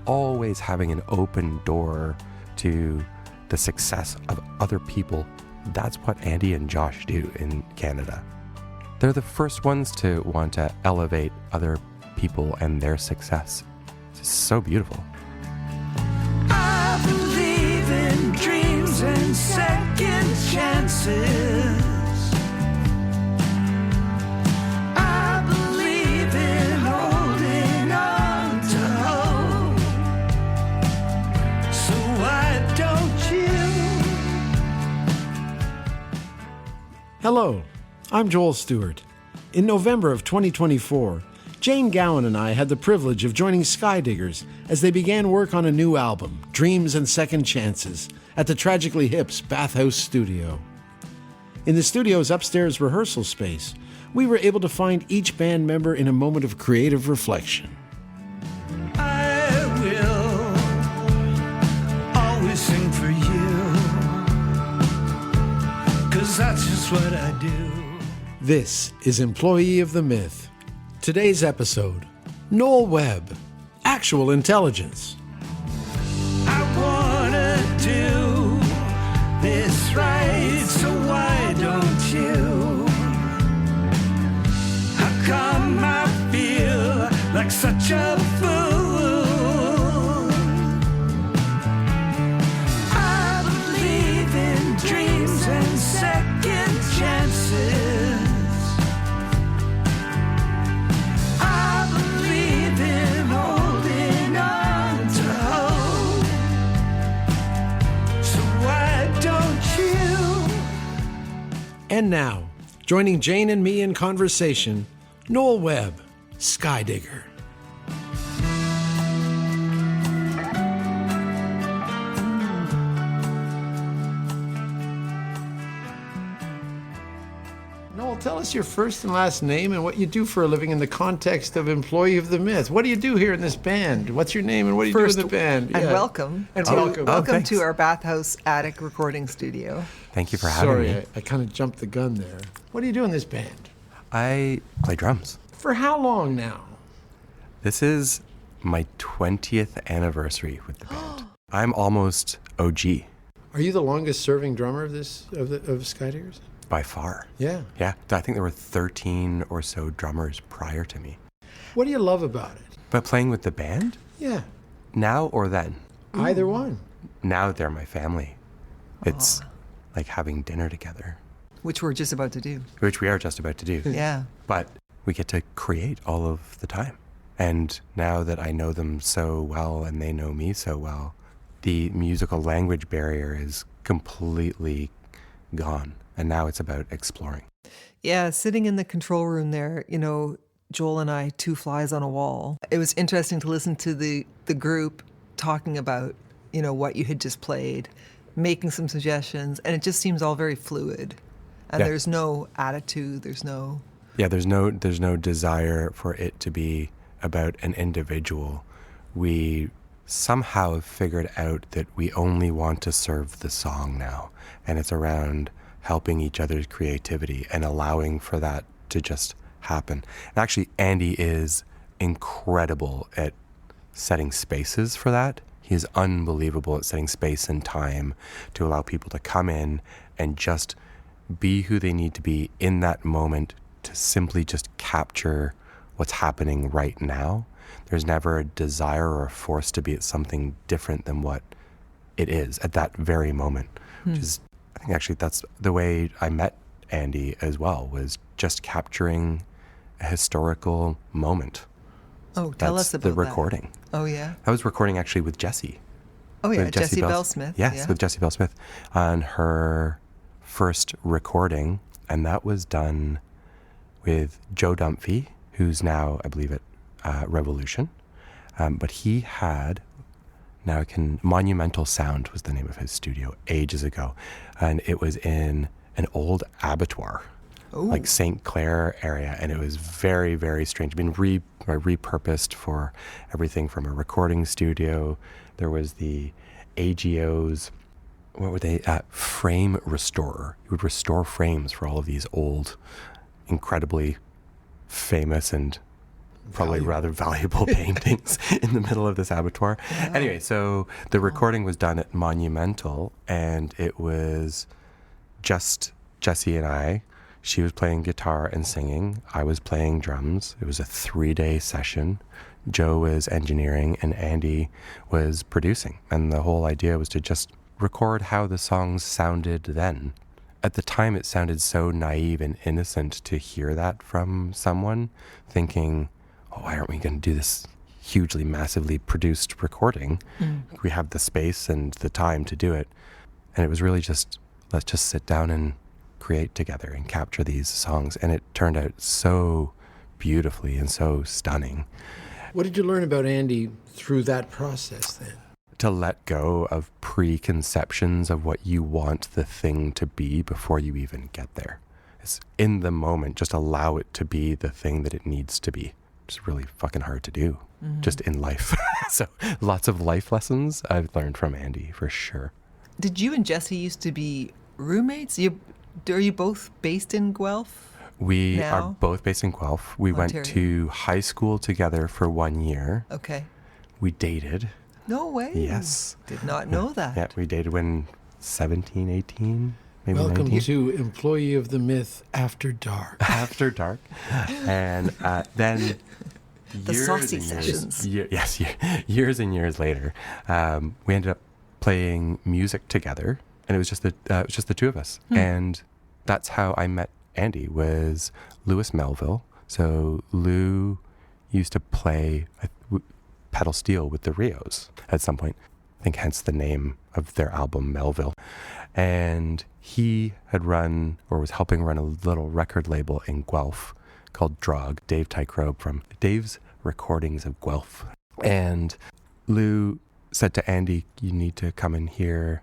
always having an open door to the success of other people. That's what Andy and Josh do in Canada. They're the first ones to want to elevate other people and their success. It's so beautiful. I believe in dreams and second chances. I believe in holding on to hope. So why don't you? Hello, I'm Joel Stewart. In November of 2024, Jane Gowan and I had the privilege of joining Skydiggers as they began work on a new album, Dreams and Second Chances, at the Tragically Hip's Bathhouse studio. In the studio's upstairs rehearsal space, we were able to find each band member in a moment of creative reflection. I will always sing for you, 'cause that's just what I do. This is Employee of the Myth. Today's episode, Noel Webb, Actual Intelligence. I wanna do this right, so why don't you? How come I feel like such a fool? I believe in dreams and second chances. I believe in holding on to hope. So why don't you? And now, joining Jane and me in conversation, Noel Webb, Skydigger. Noel, tell us your first and last name and what you do for a living in the context of Employee of the Myth. What do you do here in this band? What's your name and what do you do in the band? And welcome. And to, welcome. Welcome thanks. to our bathhouse attic recording studio. Thank you for having me. Sorry, I kind of jumped the gun there. What do you do in this band? I play drums. For how long now? This is my 20th anniversary with the band. I'm almost OG Are you the longest serving drummer of Skydiggers? by far. Yeah. Yeah, I think there were 13 or so drummers prior to me. What do you love about it? But playing with the band, Yeah. now or then? Either one. Now they're my family. It's like having dinner together, Which we're just about to do. which we are just about to do. Yeah. But we get to create all of the time. And now that I know them so well and they know me so well, the musical language barrier is completely gone. And now it's about exploring. Yeah, sitting in the control room there, Joel and I, two flies on a wall. It was interesting to listen to the group talking about, what you had just played, making some suggestions, and it just seems all very fluid. And Yeah. there's no attitude, there's no... Yeah, there's no desire for it to be about an individual. We somehow have figured out that we only want to serve the song now. And it's around helping each other's creativity and allowing for that to just happen. And actually, Andy is incredible at setting spaces for that. He is unbelievable at setting space and time to allow people to come in and just be who they need to be in that moment, to simply just capture what's happening right now. There's never a desire or a force to be at something different than what it is at that very moment. Which is, I think actually that's the way I met Andy as well, was just capturing a historical moment. Oh, tell That's us about the recording. That. Oh, yeah. I was recording actually with Jessie. Oh, yeah, With Jessie Bell-Smith. Yes, yeah. with Jessie Bell-Smith on her first recording. And that was done with Joe Dumphy, who's now, I believe, at Revolution. But he had, Monumental Sound was the name of his studio ages ago. And it was in an old abattoir, like St. Clair area. And it was very, very strange. Been repurposed for everything from a recording studio. There was the AGO's, what were they? Frame restorer. He would restore frames for all of these old, incredibly famous and probably rather valuable paintings in the middle of this abattoir. Wow. Anyway, so the recording was done at Monumental, and it was just Jessie and I. She was playing guitar and singing. I was playing drums. It was a 3-day session. Joe was engineering, and Andy was producing. And the whole idea was to just record how the songs sounded then. At the time, it sounded so naive and innocent to hear that from someone, thinking, oh, why aren't we going to do this hugely, massively produced recording? We have the space and the time to do it. And it was really just, let's just sit down and create together and capture these songs. And it turned out so beautifully and so stunning. What did you learn about Andy through that process then? To let go of preconceptions of what you want the thing to be before you even get there. It's in the moment, just allow it to be the thing that it needs to be. It's really fucking hard to do, just in life. So lots of life lessons I've learned from Andy, for sure. Did you and Jessie used to be roommates? Are you both based in Guelph? We now? are both based in Guelph. We Ontario. went to high school together for 1 year. Okay. We dated. No way. Yes. Did not know that. Yeah, we dated when 17, 18, maybe Welcome 19. to Employee of the Myth After Dark. After dark. And then The years saucy and sessions. Years and years later, we ended up playing music together, and it was just the two of us. And that's how I met Andy, was Lewis Melville. So Lou used to play pedal steel with the Rios at some point. I think hence the name of their album, Melville. And he had run, or was helping run, a little record label in Guelph called Drog, Dave Tycrobe from Dave's Recordings of Guelph. And Lou said to Andy, you need to come and hear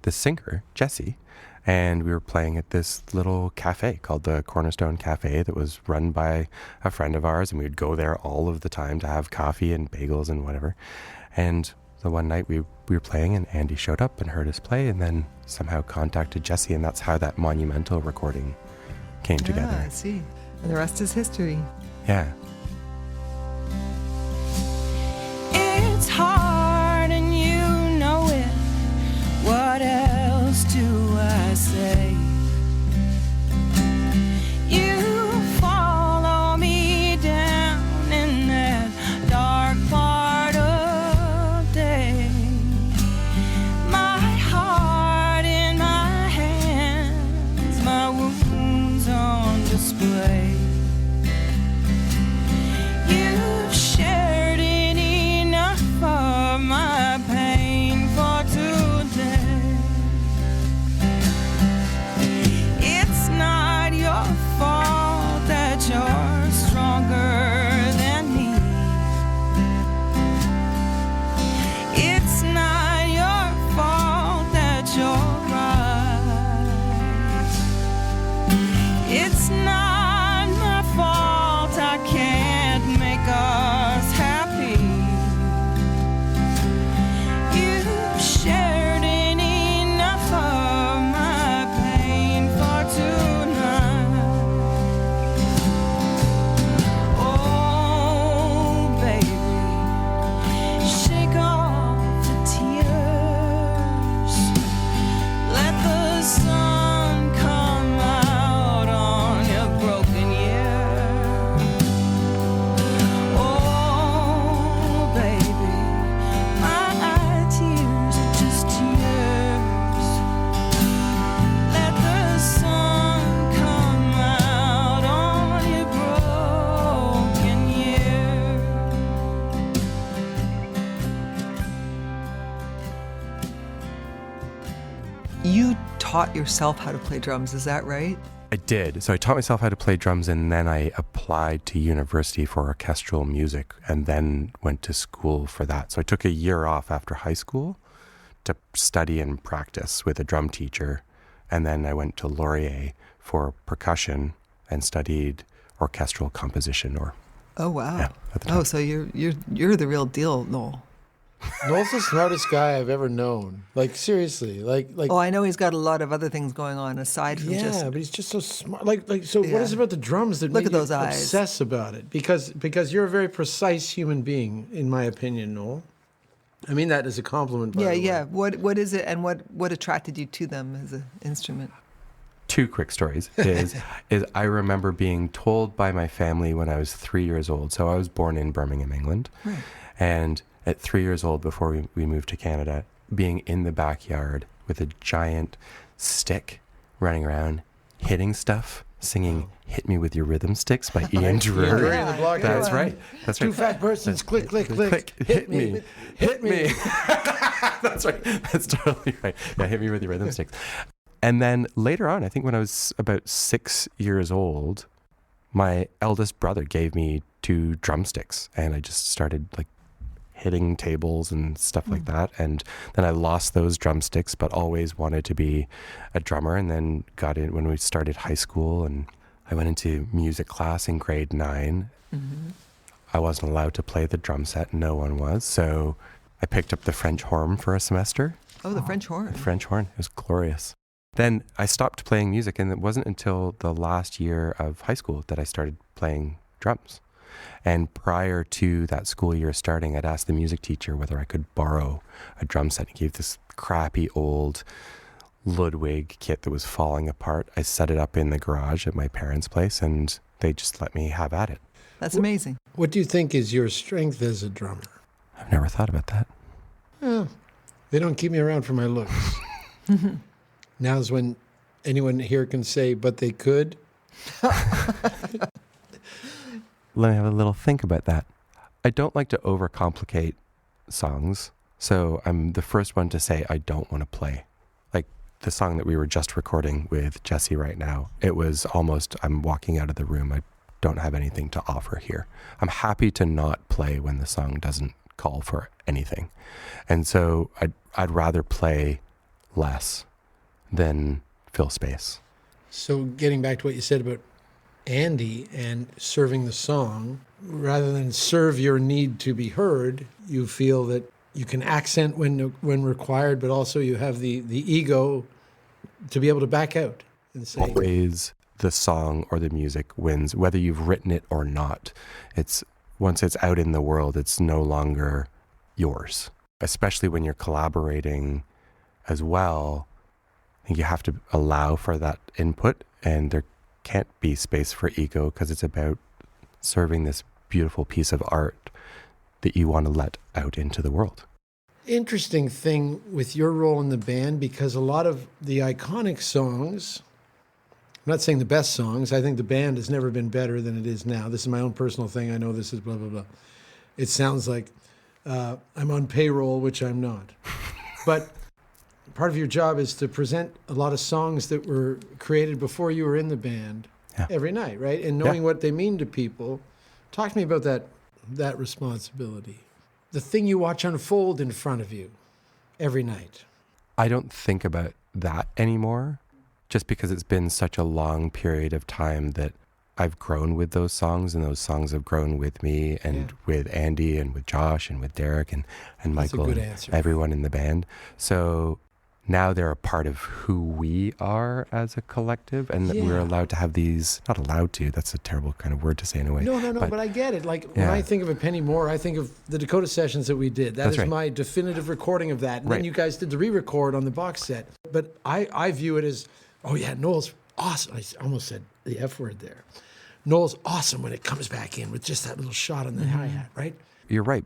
the singer, Jessie. And we were playing at this little cafe called the Cornerstone Cafe that was run by a friend of ours. And we would go there all of the time to have coffee and bagels and whatever. And the one night we were playing, and Andy showed up and heard us play, and then somehow contacted Jessie. And that's how that Monumental recording came together. I see. And the rest is history. Yeah. It's hard and you know it. What else do I say? You follow me down in that dark part of day. My heart in my hands, my wounds on display. You've shared it enough of my pain for today. It's not your fault that you're stronger than me. It's not your fault that you're right. It's not my fault I can't make us happy. You've shared it enough of my pain for tonight. Oh, baby, shake off the tears. Let the sun come out on your broken year. Oh, baby, my tears are just tears. Let the sun come out on your broken year. You taught yourself how to play drums, is that right? I did. So I taught myself how to play drums, and then I applied to university for orchestral music, and then went to school for that. So I took a year off after high school to study and practice with a drum teacher. And then I went to Laurier for percussion and studied orchestral composition, or Oh wow. Yeah, at the time. Oh, so you're the real deal, Noel. Noel's the smartest guy I've ever known. Like, seriously. Like. Oh, I know he's got a lot of other things going on aside from Yeah, just. but he's just so smart. So what Yeah. is it about the drums that Look make at those you eyes. obsess about it? Because you're a very precise human being, in my opinion, Noel. I mean that as a compliment, by Yeah, the way. yeah. What is it, and what attracted you to them as an instrument? Two quick stories is I remember being told by my family when I was 3 years old. So I was born in Birmingham, England. Right. And at 3 years old, before we moved to Canada, being in the backyard with a giant stick running around, hitting stuff, singing "Hit Me With Your Rhythm Sticks" by Ian Drury. Drury in the block. That's right. That's right. Two fat persons, click, click, click. Hit me. Hit me. That's right. That's totally right. Yeah, hit me with your rhythm sticks. And then later on, I think when I was about 6 years old, my eldest brother gave me 2 drumsticks, and I just started like hitting tables and stuff like that. And then I lost those drumsticks, but always wanted to be a drummer. And then got in when we started high school, and I went into music class in grade 9. I wasn't allowed to play the drum set. No one was. So I picked up the French horn for a semester. Oh, the French horn. The French horn. It was glorious. Then I stopped playing music, and it wasn't until the last year of high school that I started playing drums. And prior to that school year starting, I'd asked the music teacher whether I could borrow a drum set. He gave this crappy old Ludwig kit that was falling apart. I set it up in the garage at my parents' place, and they just let me have at it. That's amazing. What do you think is your strength as a drummer? I've never thought about that. Well, they don't keep me around for my looks. Now's when anyone here can say, but they could. Let me have a little think about that. I don't like to overcomplicate songs, so I'm the first one to say I don't want to play. Like the song that we were just recording with Jesse right now, it was almost, I'm walking out of the room, I don't have anything to offer here. I'm happy to not play when the song doesn't call for anything. And so I'd rather play less than fill space. So getting back to what you said about Andy and serving the song, rather than serve your need to be heard, you feel that you can accent when required, but also you have the ego to be able to back out and say, Always the song or the music wins, whether you've written it or not. It's once it's out in the world, it's no longer yours. Especially when you're collaborating as well, I think you have to allow for that input, and there can't be space for ego because it's about serving this beautiful piece of art that you want to let out into the world. interesting thing with your role in the band, because a lot of the iconic songs, I'm not saying the best songs, I think the band has never been better than it is now. This is my own personal thing. I know this is blah, blah, blah. It sounds like I'm on payroll, which I'm not. But part of your job is to present a lot of songs that were created before you were in the band every night, right? And knowing what they mean to people. Talk to me about that responsibility. The thing you watch unfold in front of you every night. I don't think about that anymore, just because it's been such a long period of time that I've grown with those songs, and those songs have grown with me and with Andy and with Josh and with Derek and Michael good and answer. everyone in the band. So now they're a part of who we are as a collective, and that we're allowed to have these, not allowed to, that's a terrible kind of word to say in a way. No, but I get it. Like when I think of a Penny Moore, I think of the Dakota sessions that we did. That's right. my definitive recording of that. And then you guys did the re-record on the box set. But I view it as, oh yeah, Noel's awesome. I almost said the F word there. Noel's awesome when it comes back in with just that little shot on the hi-hat, right? You're right.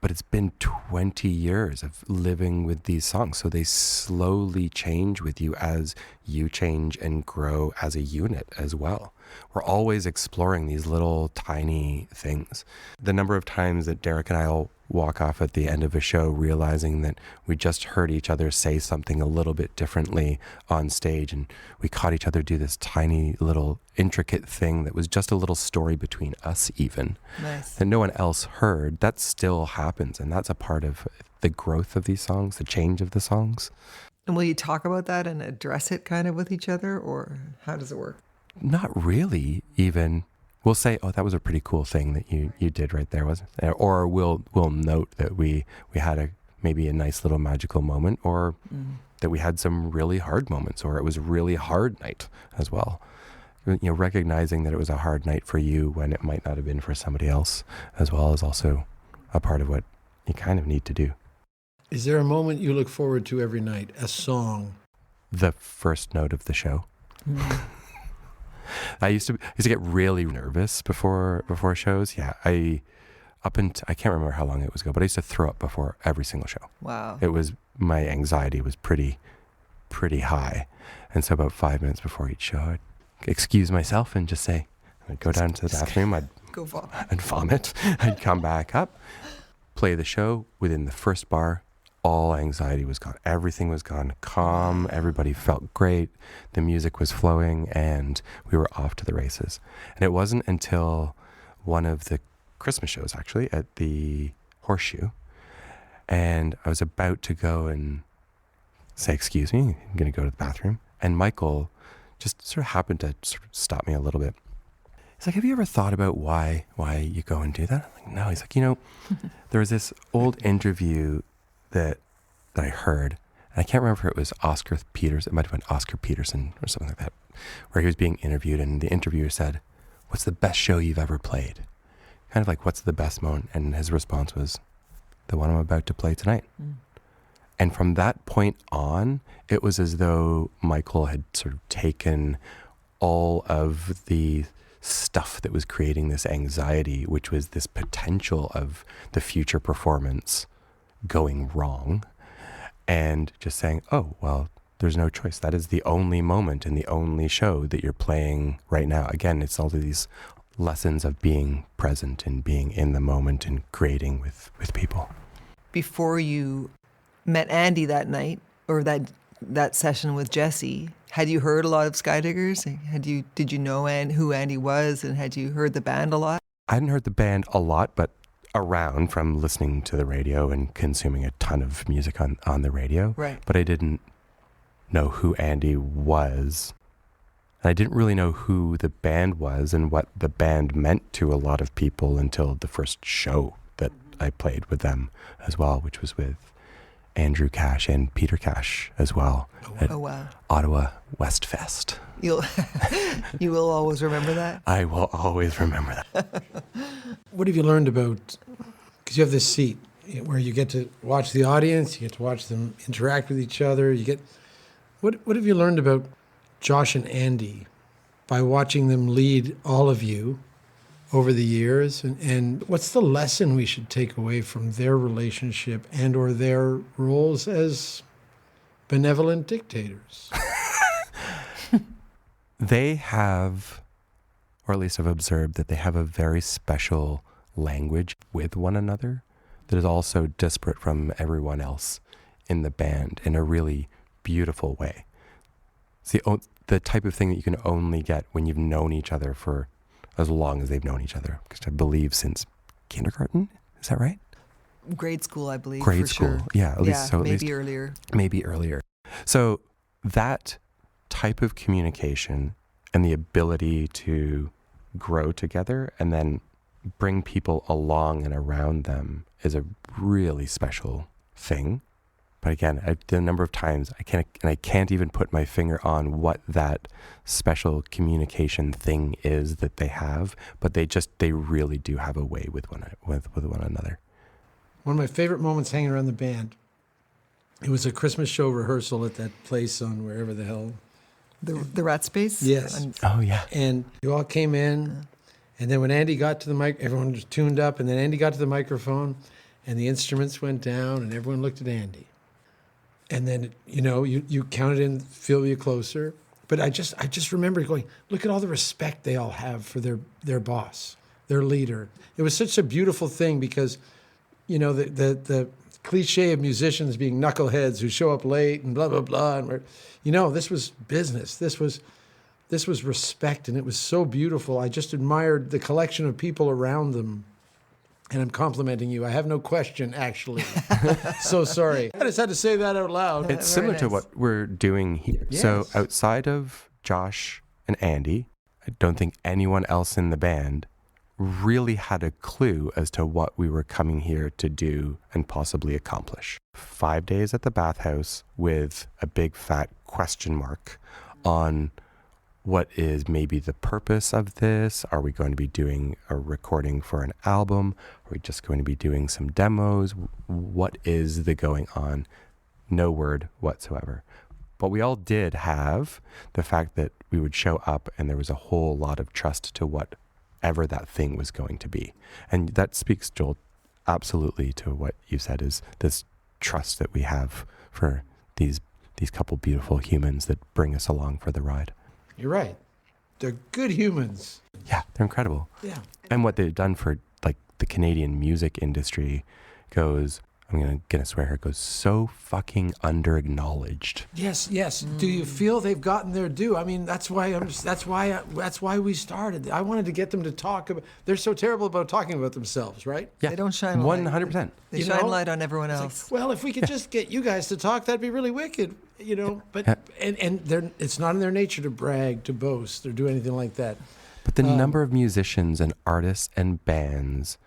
But it's been 20 years of living with these songs. So they slowly change with you as you change and grow as a unit as well. We're always exploring these little tiny things. The number of times that Derek and I will walk off at the end of a show realizing that we just heard each other say something a little bit differently on stage, and we caught each other do this tiny little intricate thing that was just a little story between us even. Nice. That no one else heard. That still happens, and that's a part of the growth of these songs, the change of the songs. And will you talk about that and address it kind of with each other, or how does it work? Not really, even. We'll say, "Oh, that was a pretty cool thing that you did right there, wasn't it?" Or we'll note that we had maybe a nice little magical moment, or that we had some really hard moments, or it was a really hard night as well. Recognizing that it was a hard night for you when it might not have been for somebody else as well is also a part of what you kind of need to do. Is there a moment you look forward to every night? A song? The first note of the show. I used to get really nervous before shows. Yeah, I can't remember how long it was ago, but I used to throw up before every single show. Wow. My anxiety was pretty high, and so about 5 minutes before each show, I'd excuse myself and just say, I'd go down to the bathroom, I'd vomit, I'd come back up, play the show. Within the first bar, all anxiety was gone. Everything was gone, calm. Everybody felt great. The music was flowing, and we were off to the races. And it wasn't until one of the Christmas shows, actually, at the Horseshoe, and I was about to go and say, "Excuse me, I'm going to go to the bathroom." And Michael just sort of happened to sort of stop me a little bit. He's like, "Have you ever thought about why you go and do that?" I'm like, "No." He's like, there was this old interview that I heard, and I can't remember if it was Oscar Peters. It might have been Oscar Peterson or something like that, where he was being interviewed, and the interviewer said, "What's the best show you've ever played?" Kind of like, what's the best moment? And his response was, "The one I'm about to play tonight." And from that point on, it was as though Michael had sort of taken all of the stuff that was creating this anxiety, which was this potential of the future performance going wrong, and just saying, "Oh, well, there's no choice. That is the only moment and the only show that you're playing right now." Again, it's all of these lessons of being present and being in the moment and creating with people. Before you met Andy that night, or that session with Jesse, had you heard a lot of Skydiggers? Did you know who Andy was, and had you heard the band a lot? I hadn't heard the band a lot, but around from listening to the radio and consuming a ton of music on the radio. Right. But I didn't know who Andy was. And I didn't really know who the band was and what the band meant to a lot of people until the first show that I played with them as well, which was with Andrew Cash and Peter Cash as well. Oh, wow. Ottawa West Fest. You will always remember that? I will always remember that. What have you learned about, because you have this seat where you get to watch the audience, you get to watch them interact with each other, what have you learned about Josh and Andy by watching them lead all of you over the years, and what's the lesson we should take away from their relationship and or their roles as benevolent dictators? They have, or at least I've observed, that they have a very special language with one another that is also disparate from everyone else in the band in a really beautiful way. It's the type of thing that you can only get when you've known each other for as long as they've known each other. Because I believe since kindergarten, is that right? Grade school, I believe. Grade for school, sure. yeah. At least, earlier. Maybe earlier. So that type of communication and the ability to grow together and then bring people along and around them is a really special thing. But again, the number of times I can't even put my finger on what that special communication thing is that they have, but they really do have a way with one another. One of my favorite moments hanging around the band, it was a Christmas show rehearsal at that place on wherever the hell. The Rat Space? Yes. Oh, yeah. And you all came in, and then when Andy got to the mic, everyone was tuned up, and then Andy got to the microphone, and the instruments went down, and everyone looked at Andy. And then, you counted in, feel you closer. But I just remember going, look at all the respect they all have for their boss, their leader. It was such a beautiful thing because, the cliche of musicians being knuckleheads who show up late and blah, blah, blah. And this was business. This was respect, and it was so beautiful. I just admired the collection of people around them. And I'm complimenting you. I have no question, actually. So sorry. I just had to say that out loud. It's similar to what we're doing here. Yes. So outside of Josh and Andy, I don't think anyone else in the band really had a clue as to what we were coming here to do and possibly accomplish. 5 days at the bathhouse with a big fat question mark on what is maybe the purpose of this. Are we going to be doing a recording for an album? Are we just going to be doing some demos? What is the going on? No word whatsoever. But we all did have the fact that we would show up and there was a whole lot of trust to whatever that thing was going to be. And that speaks, Joel, absolutely to what you said, is this trust that we have for these couple beautiful humans that bring us along for the ride. You're right. They're good humans. Yeah, they're incredible. Yeah. And what they've done for like the Canadian music industry goes, I'm gonna swear here, goes so fucking under-acknowledged. Yes. Do you feel they've gotten their due? I mean, that's why we started. I wanted to get them to talk about. They're so terrible about talking about themselves, right? Yeah, They don't shine light. 100%. They You shine know? light on everyone It's else. like, well, if we could just get you guys to talk, that'd be really wicked, you know. But it's not in their nature to brag, to boast, or do anything like that. But the number of musicians and artists and bands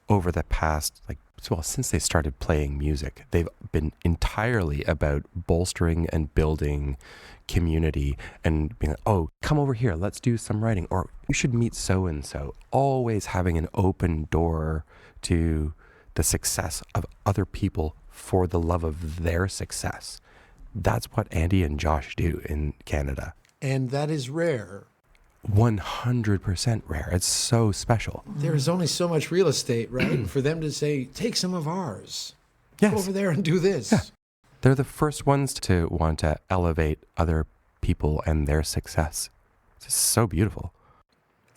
over the past, since they started playing music, they've been entirely about bolstering and building community and being like, oh, come over here, let's do some writing, or you should meet so-and-so. Always having an open door to the success of other people for the love of their success. That's what Andy and Josh do in Canada. And that is rare. 100% rare. It's so special. There is only so much real estate, right? For them to say, take some of ours. Yes. Go over there and do this. Yeah. They're the first ones to want to elevate other people and their success. It's so beautiful.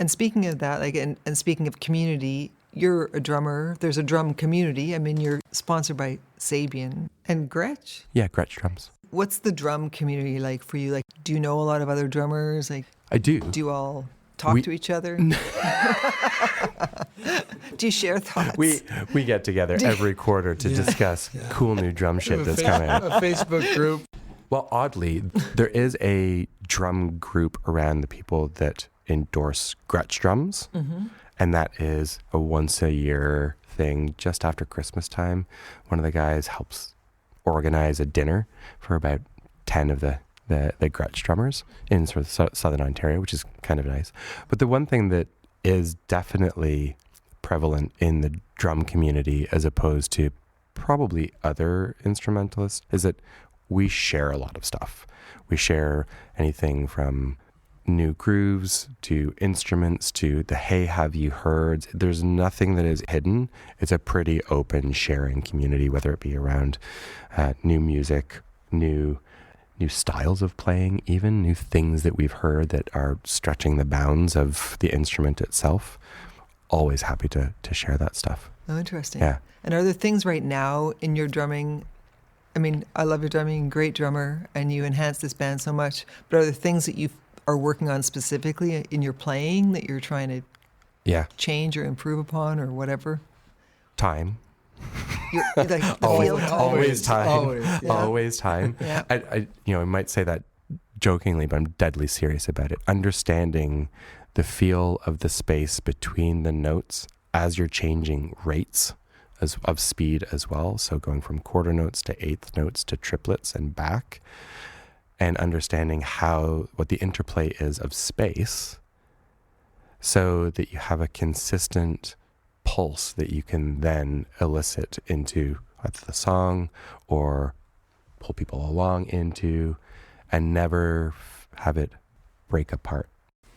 And speaking of that, and speaking of community, you're a drummer. There's a drum community. I mean, you're sponsored by Sabian and Gretsch. Yeah, Gretsch drums. What's the drum community like for you? Like, do you know a lot of other drummers? Like, I do. do you all talk to each other? Do you share thoughts? We get together every quarter to discuss cool new drum shit that's coming out. A Facebook group. Well, oddly, there is a drum group around the people that endorse Gretsch drums. Mm-hmm. And that is a once a year thing just after Christmas time. One of the guys helps organize a dinner for about 10 of the Gretsch drummers in sort of southern Ontario, which is kind of nice. But the one thing that is definitely prevalent in the drum community as opposed to probably other instrumentalists is that we share a lot of stuff. We share anything from new grooves to instruments to the hey, have you heard? There's nothing that is hidden. It's a pretty open sharing community, whether it be around new music, new styles of playing, even new things that we've heard that are stretching the bounds of the instrument itself. Always happy to share that stuff. Oh, interesting. Yeah. And are there things right now in your drumming? I mean, I love your drumming, great drummer, and you enhance this band so much. But are there things that you are working on specifically in your playing that you're trying to change or improve upon or whatever? Time. You're like the feel time. Always time. Always, Always time. Yeah. I might say that jokingly, but I'm deadly serious about it. Understanding the feel of the space between the notes as you're changing rates of speed as well. So going from quarter notes to eighth notes to triplets and back, and understanding what the interplay is of space so that you have a consistent pulse that you can then elicit into either the song or pull people along into, and never have it break apart.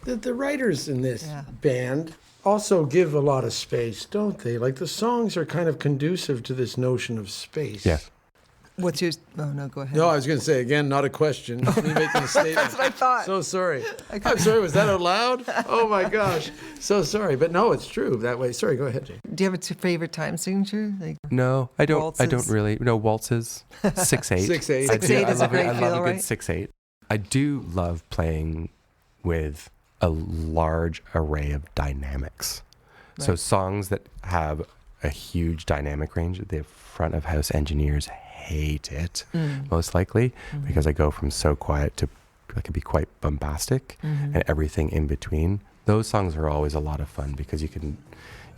The writers in this band also give a lot of space, don't they? Like the songs are kind of conducive to this notion of space. Yeah. What's your... Oh, no, go ahead. No, I was going to say, again, not a question. Me making a statement. That's what I thought. So sorry. I'm sorry, was that out loud? Oh my gosh. So sorry. But no, it's true that way. Sorry, go ahead, Jane. Do you have a favorite time signature? Like No, I don't. Waltzes? I don't really. No, waltzes. 6/8. 6/8. 6/8 is a great I love feel, a good right? 6/8. I do love playing with a large array of dynamics. So Right. songs that have a huge dynamic range, the front of house engineers hate it, most likely, because I go from so quiet to that can be quite bombastic, and everything in between. Those songs are always a lot of fun because you can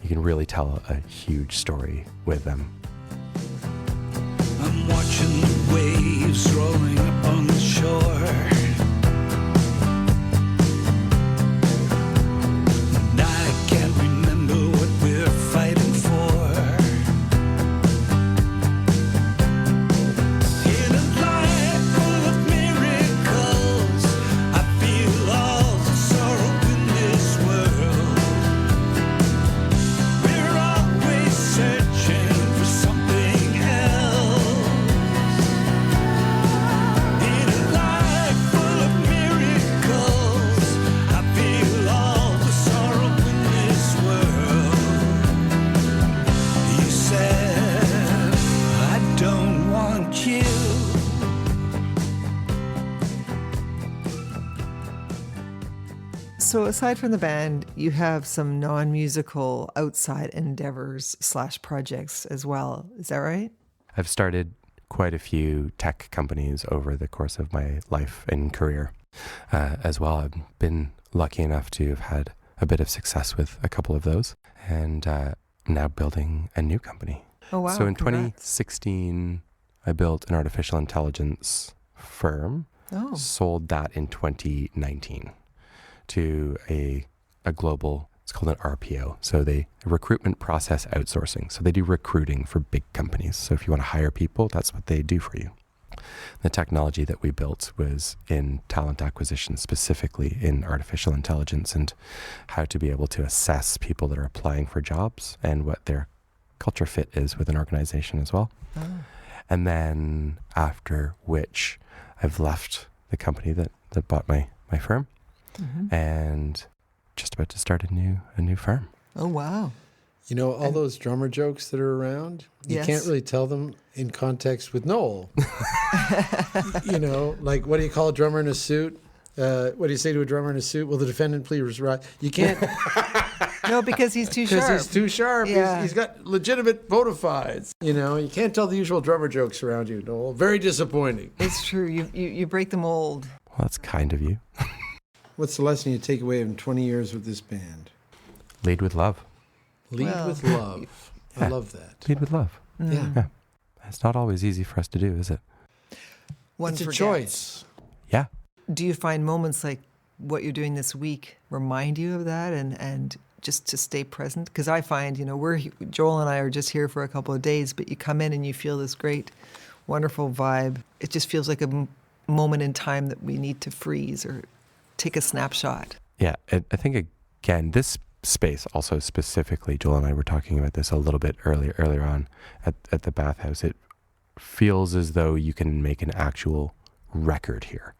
really tell a huge story with them. I'm watching the waves rolling up on the shore. And I can't remember what we're fighting for. In a life full of miracles, I feel all the sorrow in this world. We're always searching for something else. In a life full of miracles, I feel all the sorrow in this world. You said, I don't want you. So aside from the band, you have some non-musical outside endeavors / projects as well. Is that right? I've started quite a few tech companies over the course of my life and career as well. I've been lucky enough to have had a bit of success with a couple of those, and I'm now building a new company. Oh, wow. So in Congrats. 2016, I built an artificial intelligence firm, Oh, sold that in 2019 to a global, it's called an RPO. So recruitment process outsourcing. So they do recruiting for big companies. So if you want to hire people, that's what they do for you. The technology that we built was in talent acquisition, specifically in artificial intelligence, and how to be able to assess people that are applying for jobs and what their culture fit is with an organization as well. oh. And then after which I've left the company that bought my firm, and just about to start a new firm. Oh, wow. You know, all those drummer jokes that are around, you Yes. can't really tell them in context with Noel. You know, like, what do you call a drummer in a suit? What do you say to a drummer in a suit? Will the defendant please rise? You can't, No, because he's too because sharp. he's too sharp. Yeah. He's got legitimate bona fides. You know, you can't tell the usual drummer jokes around you, Noel. Very disappointing. It's true. You break the mold. Well, that's kind of you. What's the lesson you take away from 20 years with this band? Lead with love. Lead Well, with love. I Yeah. love that. Lead with love. Yeah. Yeah. It's not always easy for us to do, is it? One It's a forgets. choice. Yeah. Do you find moments like what you're doing this week remind you of that and just to stay present? Because I find, Joel and I are just here for a couple of days, but you come in and you feel this great, wonderful vibe. It just feels like a moment in time that we need to freeze or take a snapshot. Yeah. I think, again, this space also specifically, Joel and I were talking about this a little bit earlier on at the bathhouse. It feels as though you can make an actual record here.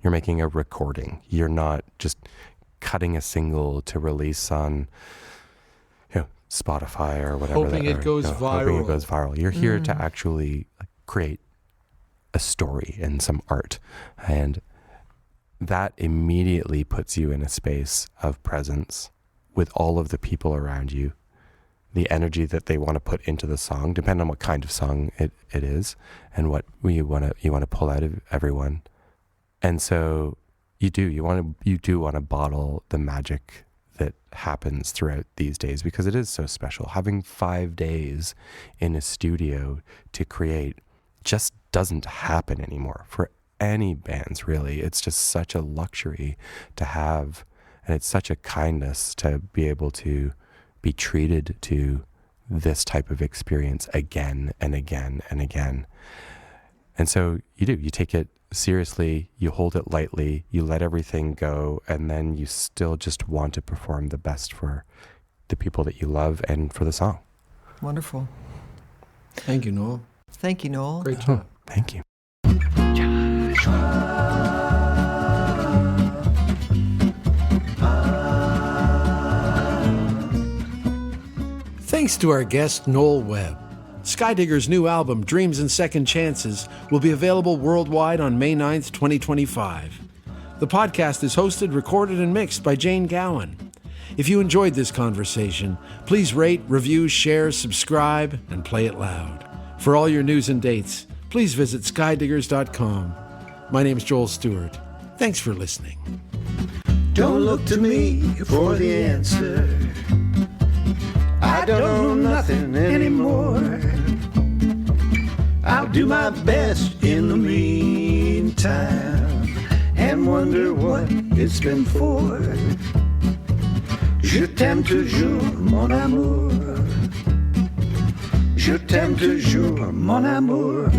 You're making a recording. You're not just cutting a single to release on Spotify or whatever. Hoping it goes Hoping it viral. goes viral. You're here to actually create a story and some art. And that immediately puts you in a space of presence with all of the people around you, the energy that they want to put into the song, depending on what kind of song it is, and what you want to pull out of everyone. And so you do want to bottle the magic that happens throughout these days, because it is so special. Having 5 days in a studio to create just doesn't happen anymore for any bands, really. It's just such a luxury to have, and it's such a kindness to be able to be treated to this type of experience again and again and again. And so you take it seriously, you hold it lightly, you let everything go, and then you still just want to perform the best for the people that you love and for the song. Wonderful. Thank you, Noel. Thank you, Noel. Great job. Thank you. Thanks to our guest, Noel Webb. Skydiggers' new album, Dreams and Second Chances, will be available worldwide on May 9th, 2025. The podcast is hosted, recorded, and mixed by Jane Gowan. If you enjoyed this conversation, please rate, review, share, subscribe, and play it loud. For all your news and dates, please visit skydiggers.com. My name's Joel Stewart. Thanks for listening. Don't look to me for the answer. I don't know nothing anymore. I'll do my best in the meantime and wonder what it's been for. Je t'aime toujours, mon amour. Je t'aime toujours, mon amour.